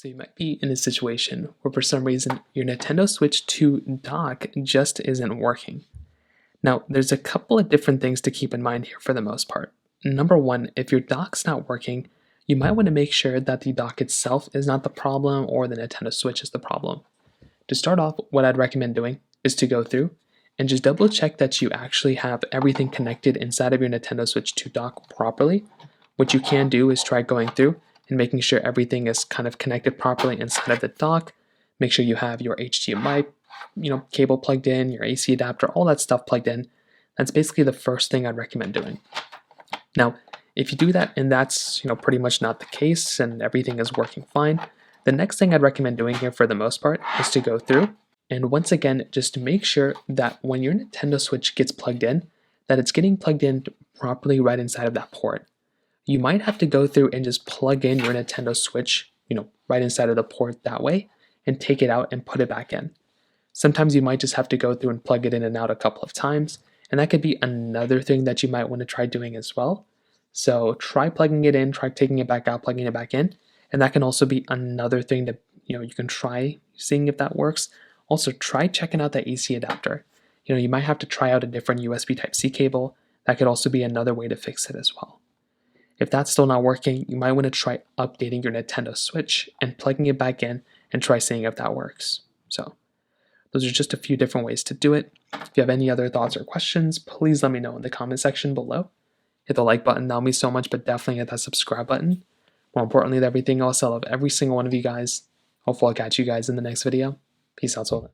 So you might be in a situation where for some reason your Nintendo Switch 2 dock just isn't working. Now, there's a couple of different things to keep in mind here for the most part. Number one, if your dock's not working, you might want to make sure that the dock itself is not the problem or the Nintendo Switch is the problem. To start off, what I'd recommend doing is to go through and just double check that you actually have everything connected inside of your Nintendo Switch 2 dock properly. What you can do is try going through and making sure everything is kind of connected properly inside of the dock. Make sure you have your HDMI, cable plugged in, your AC adapter, all that stuff plugged in. That's basically the first thing I'd recommend doing. Now, if you do that and that's pretty much not the case and everything is working fine, the next thing I'd recommend doing here for the most part is to go through and once again just make sure that when your Nintendo Switch gets plugged in, that it's getting plugged in properly right inside of that port. You might have to go through and just plug in your Nintendo Switch, right inside of the port that way and take it out and put it back in. Sometimes you might just have to go through and plug it in and out a couple of times, and that could be another thing that you might want to try doing as well. So try plugging it in, try taking it back out, plugging it back in, and that can also be another thing that you can try seeing if that works. Also, try checking out the AC adapter. You might have to try out a different USB Type-C cable. That could also be another way to fix it as well. If that's still not working, you might want to try updating your Nintendo Switch and plugging it back in and try seeing if that works. So those are just a few different ways to do it. If you have any other thoughts or questions, please let me know in the comment section below. Hit the like button, that'll mean so much, but definitely hit that subscribe button. More importantly than everything else, I love every single one of you guys. Hopefully I'll catch you guys in the next video. Peace out, till then.